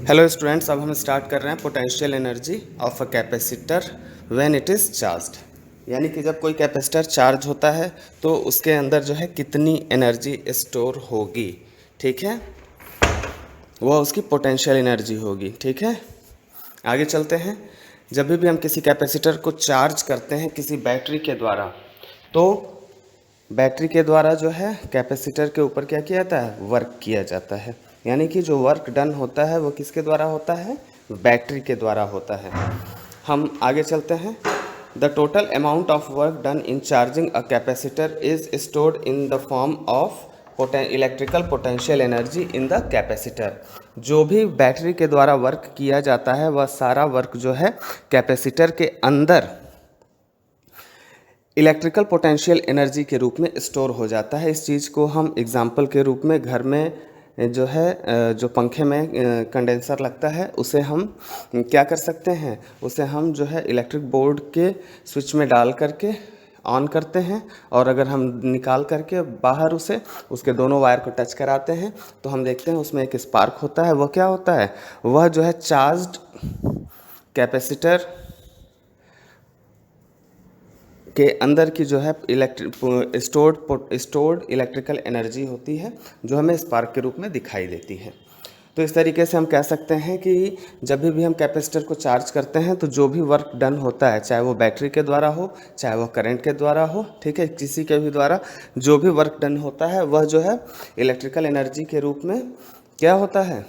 Hello students, अब हम start कर रहे हैं potential energy of a capacitor when it is charged. यानी कि जब कोई कैपेसिटर चार्ज होता है तो उसके अंदर जो है कितनी एनर्जी स्टोर होगी, ठीक है, वह उसकी पोटेंशियल एनर्जी होगी। ठीक है, आगे चलते हैं। जब भी हम किसी कैपेसिटर को चार्ज करते हैं किसी बैटरी के द्वारा, तो बैटरी के द्वारा जो है कैपेसिटर के ऊपर क्या किया जाता है, वर्क किया जाता है। यानी कि जो वर्क डन होता है वो किसके द्वारा होता है, बैटरी के द्वारा होता है। हम आगे चलते हैं। The total amount of work done in charging a capacitor is stored in the form of electrical potential energy in the capacitor. जो भी बैटरी के द्वारा वर्क किया जाता है वह सारा वर्क जो है कैपेसिटर के अंदर इलेक्ट्रिकल पोटेंशियल एनर्जी के रूप में स्टोर हो जाता है। इस चीज़ को हम एग्जाम्पल के रूप में घर में जो है जो पंखे में कंडेंसर लगता है उसे हम क्या कर सकते हैं, उसे हम जो है इलेक्ट्रिक बोर्ड के स्विच में डाल करके ऑन करते हैं, और अगर हम निकाल करके बाहर उसे उसके दोनों वायर को टच कराते हैं तो हम देखते हैं उसमें एक स्पार्क होता है। वह क्या होता है, वह जो है चार्ज्ड कैपेसिटर के अंदर की जो है स्टोर्ड इलेक्ट्रिकल एनर्जी होती है, जो हमें स्पार्क के रूप में दिखाई देती है। तो इस तरीके से हम कह सकते हैं कि जब भी हम कैपेसिटर को चार्ज करते हैं तो जो भी वर्क डन होता है, चाहे वो बैटरी के द्वारा हो, चाहे वो करंट के द्वारा हो, ठीक है, किसी के भी द्वारा जो भी वर्क डन होता है वह जो है इलेक्ट्रिकल एनर्जी के रूप में क्या होता है,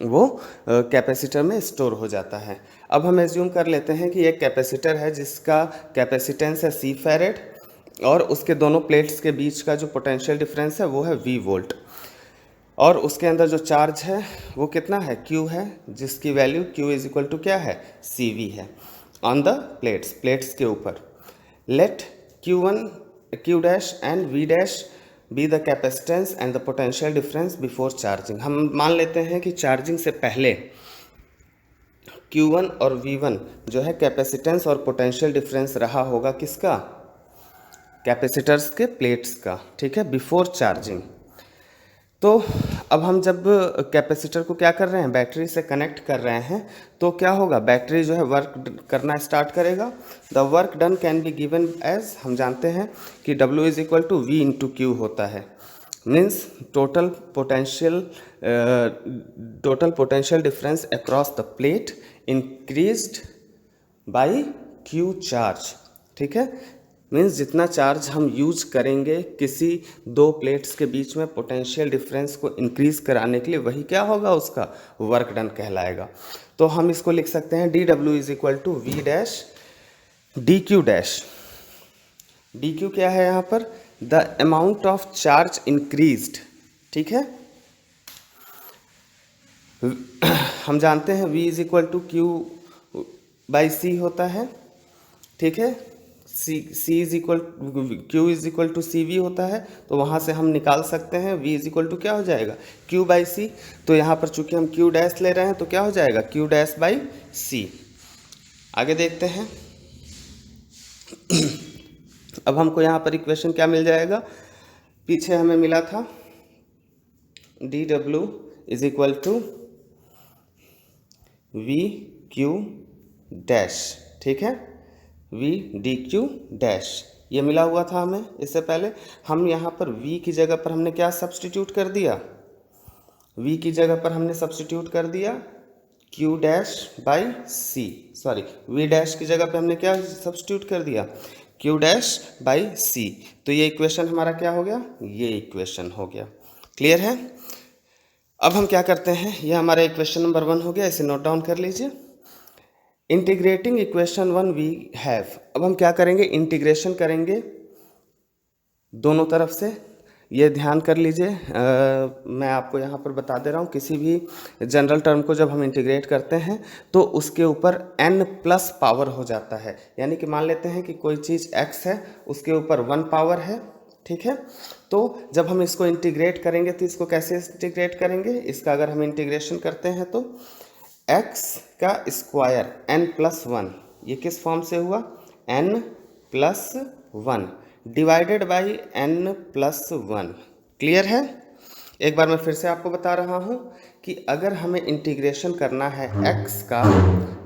वो कैपेसिटर में स्टोर हो जाता है। अब हम एज्यूम कर लेते हैं कि एक कैपेसिटर है जिसका कैपेसिटेंस है सी फैरेड, और उसके दोनों प्लेट्स के बीच का जो पोटेंशियल डिफरेंस है वो है वी वोल्ट, और उसके अंदर जो चार्ज है वो कितना है, क्यू है, जिसकी value Q is equal to क्या है, सी वी है ऑन द प्लेट्स के ऊपर। Let Q dash and V dash be the capacitance and the potential difference before charging. हम मान लेते हैं कि चार्जिंग से पहले Q1 और V1 जो है कैपेसिटेंस और पोटेंशियल डिफरेंस रहा होगा किसका, कैपेसिटर्स के प्लेट्स का, ठीक है, बिफोर चार्जिंग। तो अब हम जब कैपेसिटर को क्या कर रहे हैं, बैटरी से कनेक्ट कर रहे हैं, तो क्या होगा, बैटरी जो है वर्क करना स्टार्ट करेगा। The work done can be given as, हम जानते हैं कि W is equal to V into Q होता है। Means total potential difference across the plate increased by Q charge, ठीक है। मीन्स जितना चार्ज हम यूज करेंगे किसी दो प्लेट्स के बीच में पोटेंशियल डिफरेंस को इंक्रीज कराने के लिए, वही क्या होगा, उसका वर्क डन कहलाएगा। तो हम इसको लिख सकते हैं D W is equal to V dash D Q dash. D Q क्या है यहाँ पर, the amount of charge increased, ठीक है। हम जानते हैं V is equal to Q by C होता है, ठीक है। C is equal Q is equal to C V होता है, तो वहाँ से हम निकाल सकते हैं V इज इक्वल टू क्या हो जाएगा, क्यू बाई सी। तो यहाँ पर चूंकि हम क्यू डैश ले रहे हैं तो क्या हो जाएगा, क्यू डैश बाई सी। आगे देखते हैं। अब हमको यहाँ पर इक्वेशन क्या मिल जाएगा, पीछे हमें मिला था D W is equal to V Q dash, ठीक है, वी डी क्यू डैश, ये मिला हुआ था हमें इससे पहले। हम यहाँ पर V की जगह पर हमने क्या सब्स्टिट्यूट कर दिया, V की जगह पर हमने सब्स्टिट्यूट कर दिया Q dash by C, sorry V dash की जगह पर हमने क्या सब्स्टिट्यूट कर दिया, Q डैश बाई सी। तो ये इक्वेशन हमारा क्या हो गया, ये इक्वेशन हो गया। क्लियर है। अब हम क्या करते हैं, ये हमारा इक्वेशन नंबर 1 हो गया, इसे नोट डाउन कर लीजिए। इंटीग्रेटिंग इक्वेशन 1 वी हैव, अब हम क्या करेंगे, इंटीग्रेशन करेंगे दोनों तरफ से। ये ध्यान कर लीजिए, मैं आपको यहाँ पर बता दे रहा हूँ, किसी भी जनरल टर्म को जब हम इंटीग्रेट करते हैं तो उसके ऊपर n प्लस पावर हो जाता है। यानी कि मान लेते हैं कि कोई चीज़ x है, उसके ऊपर 1 पावर है, ठीक है। तो जब हम इसको इंटीग्रेट करेंगे तो इसको कैसे इंटीग्रेट करेंगे, इसका अगर हम इंटीग्रेशन करते हैं तो x का स्क्वायर n प्लस 1, ये किस फॉर्म से हुआ, n plus 1 divided by n plus 1। Clear है। एक बार मैं फिर से आपको बता रहा हूँ कि अगर हमें इंटीग्रेशन करना है x का,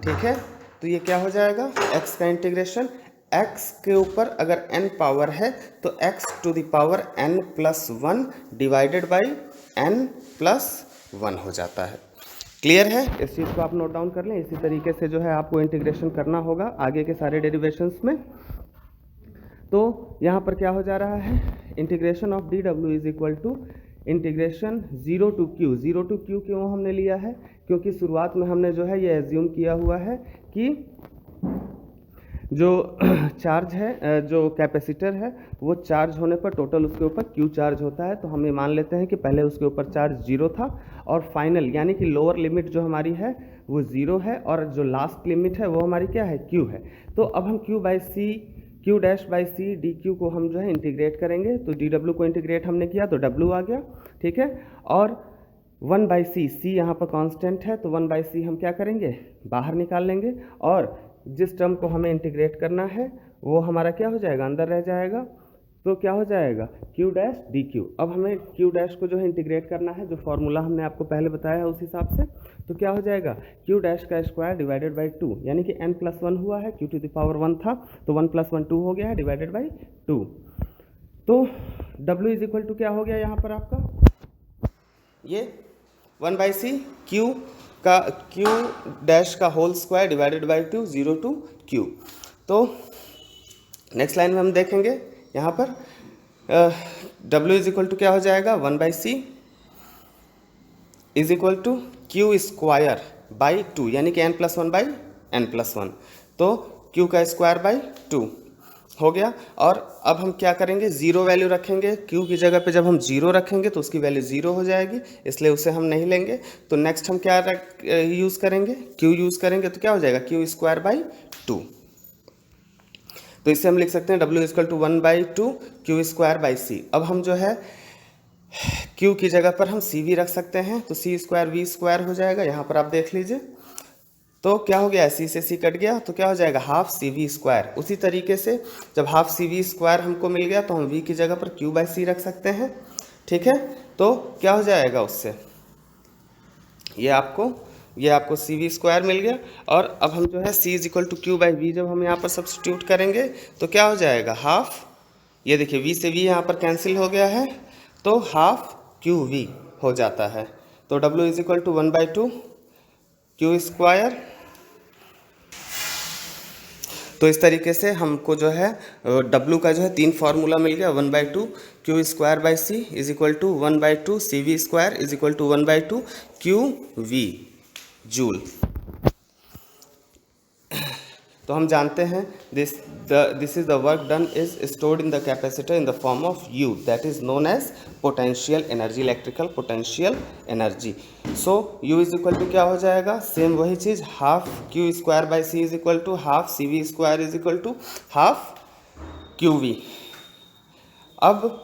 ठीक है, तो ये क्या हो जाएगा, x का इंटीग्रेशन, x के ऊपर अगर n पावर है तो x to the power n+1 divided by n+1 हो जाता है। क्लियर है? इस चीज़ को आप नोट डाउन कर लें। इसी तरीके से जो है आपको इंटीग्रेशन करना होगा आगे के सारे डेरिवेशंस में। तो यहाँ पर क्या हो जा रहा है, integration of D W is equal to integration 0 to Q. 0 to Q क्यों हमने लिया है, क्योंकि शुरुआत में हमने जो है ये एज्यूम किया हुआ है कि जो चार्ज है, जो कैपेसिटर है, वो चार्ज होने पर टोटल उसके ऊपर क्यू चार्ज होता है। तो हम ये मान लेते हैं कि पहले उसके ऊपर चार्ज 0 था और फाइनल यानी कि लोअर लिमिट जो हमारी है वो 0 है और जो लास्ट लिमिट है वो हमारी क्या है, क्यू है। तो अब हम Q dash by C D Q को हम जो है इंटीग्रेट करेंगे। तो डी डब्ल्यू को इंटीग्रेट हमने किया तो डब्ल्यू आ गया, ठीक है। और 1/c, सी यहाँ पर कांस्टेंट है तो 1/c हम क्या करेंगे, बाहर निकाल लेंगे और जिस टर्म को हमें इंटीग्रेट करना है वो हमारा क्या हो जाएगा, अंदर रह जाएगा। तो क्या हो जाएगा, क्यू डैश डी क्यू। अब हमें क्यू डैश को जो है इंटीग्रेट करना है, जो फॉर्मूला हमने आपको पहले बताया है उस हिसाब से। तो क्या हो जाएगा, क्यू डैश का स्क्वायर डिवाइडेड बाई 2, यानी कि n+1 हुआ है, क्यू टू द पावर 1 था तो 1+1 2 हो गया है डिवाइडेड बाई 2। तो w इज इक्वल टू क्या हो गया यहाँ पर आपका, ये 1/c क्यू डैश का whole square divided by 2, 0 to Q. तो नेक्स्ट लाइन में हम देखेंगे यहाँ पर w इज इक्वल टू क्या हो जाएगा, 1/c is equal to Q square by 2, यानी कि n+1 बाई n+1। तो q का स्क्वायर बाई 2 हो गया। और अब हम क्या करेंगे, 0 वैल्यू रखेंगे। q की जगह पे जब हम 0 रखेंगे तो उसकी वैल्यू 0 हो जाएगी, इसलिए उसे हम नहीं लेंगे। तो नेक्स्ट हम क्या यूज़ करेंगे, q यूज़ करेंगे। तो क्या हो जाएगा, क्यू स्क्वायर बाई 2। तो इससे हम लिख सकते हैं w equal to 1/2 Q square by C. अब हम जो है q की जगह पर हम सी भी रख सकते हैं, तो सी स्क्वायर वी स्क्वायर हो जाएगा। यहाँ पर आप देख लीजिए, तो क्या हो गया, सी से सी कट गया तो क्या हो जाएगा, हाफ सी वी स्क्वायर। उसी तरीके से जब हाफ सी वी स्क्वायर हमको मिल गया तो हम वी की जगह पर क्यू बाई सी रख सकते हैं, ठीक है। तो क्या हो जाएगा उससे, ये आपको सी वी स्क्वायर मिल गया। और अब हम जो है C is equal to Q by V जब हम यहाँ पर सब्सटीट्यूट करेंगे तो क्या हो जाएगा, हाफ, ये देखिए वी से वी यहाँ पर कैंसिल हो गया है तो हाफ क्यू वी हो जाता है। तो W is equal to 1/2 Q square. तो इस तरीके से हमको जो है W का जो है 3 फार्मूला मिल गया, 1/2 Q square by C is equal to 1/2 C V square is equal to 1/2 Q V joule. तो हम जानते हैं this is the work done is stored in the capacitor in the form of U, that is known as potential energy, electrical potential energy. So U is equal to क्या हो जाएगा, same वही चीज़, half Q square by C is equal to half C V square is equal to half Q V. अब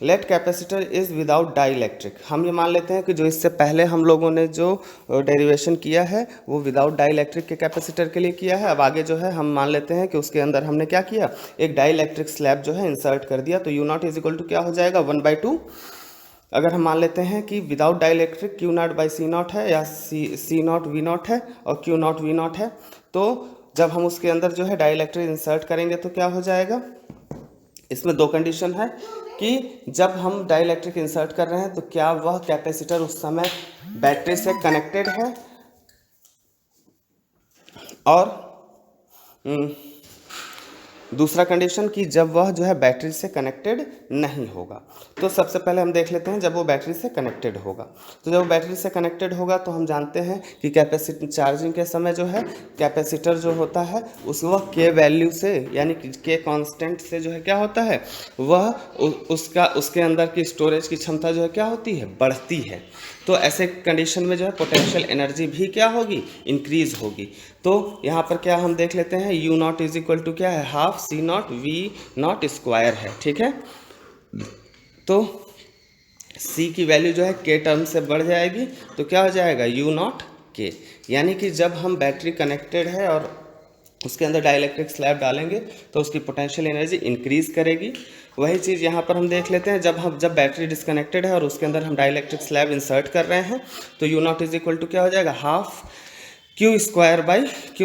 let capacitor is without dielectric, हम ये मान लेते हैं कि जो इससे पहले हम लोगों ने जो डेरिवेशन किया है वो विदाउट डाई इलेक्ट्रिक के कैपेसिटर के लिए किया है। अब आगे जो है हम मान लेते हैं कि उसके अंदर हमने क्या किया, एक डाई इलेक्ट्रिक स्लैब जो है इंसर्ट कर दिया। तो U0 इज इक्वल टू क्या हो जाएगा, 1/2। अगर हम मान लेते हैं कि without die electric Q0 by C0 है या C0 V0 है और Q0 V0 है, तो जब हम उसके अंदर जो है डाई इलेक्ट्रिक इंसर्ट करेंगे तो क्या हो जाएगा, इसमें 2 कंडीशन है कि जब हम डाई इलेक्ट्रिक इंसर्ट कर रहे हैं तो क्या वह कैपेसिटर उस समय बैटरी से कनेक्टेड है, और दूसरा कंडीशन कि जब वह जो है बैटरी से कनेक्टेड नहीं होगा। तो सबसे पहले हम देख लेते हैं जब वो बैटरी से कनेक्टेड होगा। तो जब वो बैटरी से कनेक्टेड होगा तो हम जानते हैं कि कैपेसिटर चार्जिंग के समय जो है कैपेसिटर जो होता है उस वह के वैल्यू से, यानी कि के कांस्टेंट से जो है क्या होता है, वह उसके अंदर की स्टोरेज की क्षमता जो है क्या होती है, बढ़ती है। तो ऐसे कंडीशन में जो है पोटेंशियल एनर्जी भी क्या होगी, इंक्रीज होगी। तो यहाँ पर क्या हम देख लेते हैं, U0 इज इक्वल टू क्या है, हाफ C0 V0 स्क्वायर है, ठीक है। तो C की वैल्यू जो है K टर्म से बढ़ जाएगी तो क्या हो जाएगा, U0 K, यानी कि जब हम बैटरी कनेक्टेड है और उसके अंदर डाइलेक्ट्रिक स्लैब डालेंगे तो उसकी पोटेंशियल एनर्जी इंक्रीज़ करेगी। वही चीज़ यहाँ पर हम देख लेते हैं, जब बैटरी डिस्कनेक्टेड है और उसके अंदर हम डाइलेक्ट्रिक स्लैब इंसर्ट कर रहे हैं तो U naught is equal to क्या हो जाएगा, half Q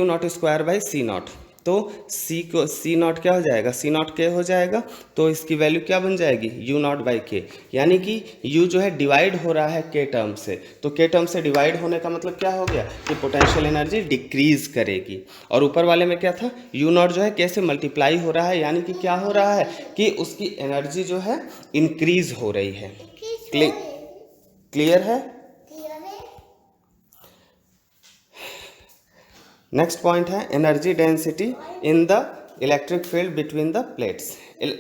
naught square by C naught. तो सी नॉट क्या हो जाएगा, सी नॉट के हो जाएगा, तो इसकी वैल्यू क्या बन जाएगी, यू नॉट बाई के। यानी कि यू जो है डिवाइड हो रहा है के टर्म से, तो के टर्म से डिवाइड होने का मतलब क्या हो गया कि पोटेंशियल एनर्जी डिक्रीज करेगी। और ऊपर वाले में क्या था, यू नॉट जो है कैसे मल्टीप्लाई हो रहा है, यानी कि क्या हो रहा है कि उसकी एनर्जी जो है इंक्रीज हो रही है। क्लियर है। नेक्स्ट पॉइंट है energy density in the electric field between the plates.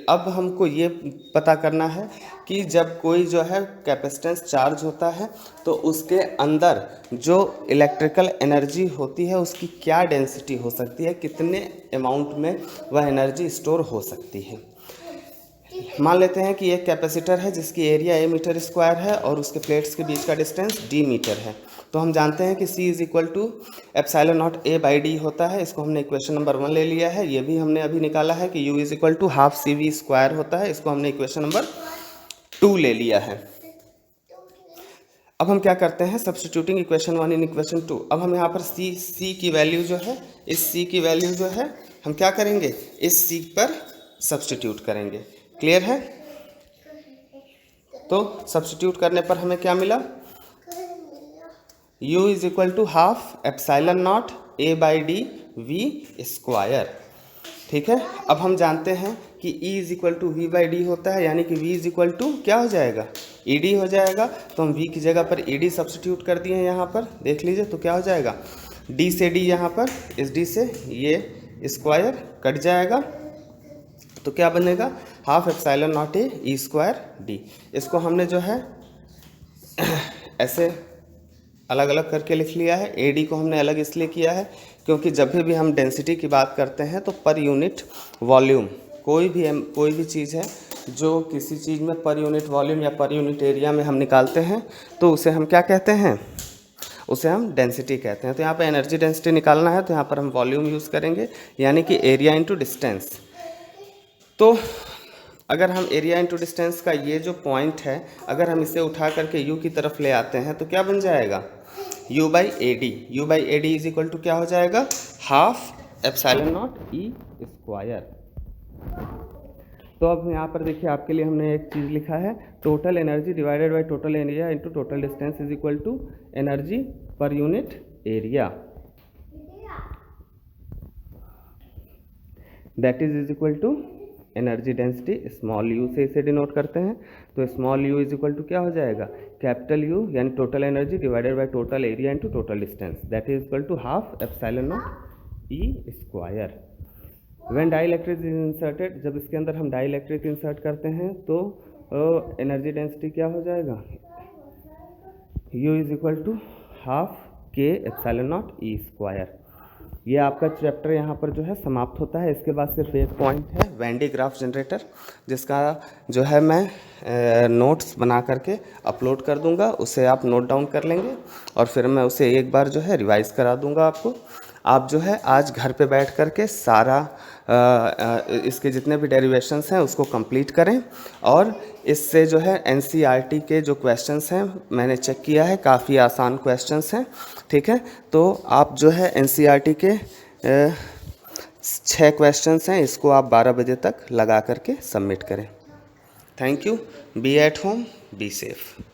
अब हमको ये पता करना है कि जब कोई जो है कैपेसिटेंस चार्ज होता है तो उसके अंदर जो इलेक्ट्रिकल एनर्जी होती है उसकी क्या डेंसिटी हो सकती है, कितने अमाउंट में वह एनर्जी स्टोर हो सकती है। मान लेते हैं कि एक कैपेसिटर है जिसकी एरिया ए मीटर स्क्वायर है और उसके प्लेट्स के बीच का डिस्टेंस डी मीटर है। तो हम जानते हैं कि C is equal to epsilon naught A by D होता है। इसको हमने इक्वेशन नंबर 1 ले लिया है। ये भी हमने अभी निकाला है कि U is equal to half C V square होता है। इसको हमने इक्वेशन नंबर 2 ले लिया है। अब हम क्या करते हैं, सब्स्टिट्यूटिंग इक्वेशन 1 इन इक्वेशन 2। अब हम यहाँ पर C की वैल्यू जो है, इस C की वैल्यू जो है हम क्या करेंगे, इस C पर सब्स्टिट्यूट करेंगे। क्लियर है। तो सब्स्टिट्यूट करने पर हमें क्या मिला, U is equal to half epsilon naught A by D V square. ठीक है। अब हम जानते हैं कि E is equal to V by D होता है, यानी कि V इज इक्वल टू क्या हो जाएगा, ई डी हो जाएगा। तो हम V की जगह पर ई डी सब्स्टिट्यूट कर दिए हैं। यहाँ पर देख लीजिए तो क्या हो जाएगा, D से D यहाँ पर, इस D से ये स्क्वायर कट जाएगा तो क्या बनेगा, हाफ एप्सिलॉन नॉट ए ई स्क्वायर डी। इसको हमने जो है ऐसे अलग अलग करके लिख लिया है। ए डी को हमने अलग इसलिए किया है क्योंकि जब भी हम डेंसिटी की बात करते हैं तो पर यूनिट वॉल्यूम, कोई भी चीज़ है जो किसी चीज़ में पर यूनिट वॉल्यूम या पर यूनिट एरिया में हम निकालते हैं तो उसे हम क्या कहते हैं, उसे हम डेंसिटी कहते हैं। तो यहाँ पर एनर्जी डेंसिटी निकालना है तो यहाँ पर हम वॉल्यूम यूज़ करेंगे, यानी कि एरिया इंटू डिस्टेंस। तो अगर हम एरिया इंटू डिस्टेंस का ये जो पॉइंट है, अगर हम इसे उठा करके यू की तरफ ले आते हैं तो क्या बन जाएगा, U by A D. U by A D is equal to क्या हो जाएगा, half epsilon naught E square. तो अब यहाँ पर देखिए आपके लिए हमने एक चीज़ लिखा है, total energy divided by total area into total distance is equal to energy per unit area, that is equal to energy density small U से इसे डिनोट करते हैं। तो small U is equal to क्या हो जाएगा, कैपिटल यू, यानी total energy divided by total area into total distance, that is equal to half epsilon naught E square. When dielectric is inserted, जब इसके अंदर हम डाइलेक्ट्रिक इंसर्ट करते हैं तो एनर्जी डेंसिटी क्या हो जाएगा, U is equal to half K epsilon naught E square. ये आपका चैप्टर यहाँ पर जो है समाप्त होता है। इसके बाद सिर्फ एक पॉइंट है, वेन डी ग्राफ जनरेटर, जिसका जो है मैं नोट्स बना करके अपलोड कर दूँगा, उसे आप नोट डाउन कर लेंगे और फिर मैं उसे एक बार जो है रिवाइज़ करा दूँगा आपको। आप जो है आज घर पे बैठ करके सारा इसके जितने भी डेरिवेशंस हैं उसको कंप्लीट करें। और इससे जो है एनसीईआरटी के जो क्वेश्चंस हैं मैंने चेक किया है, काफ़ी आसान क्वेश्चंस हैं। ठीक है, तो आप जो है एनसीईआरटी के 6 क्वेश्चंस हैं, इसको आप 12 बजे तक लगा करके सबमिट करें। Thank you. Be at home, be safe.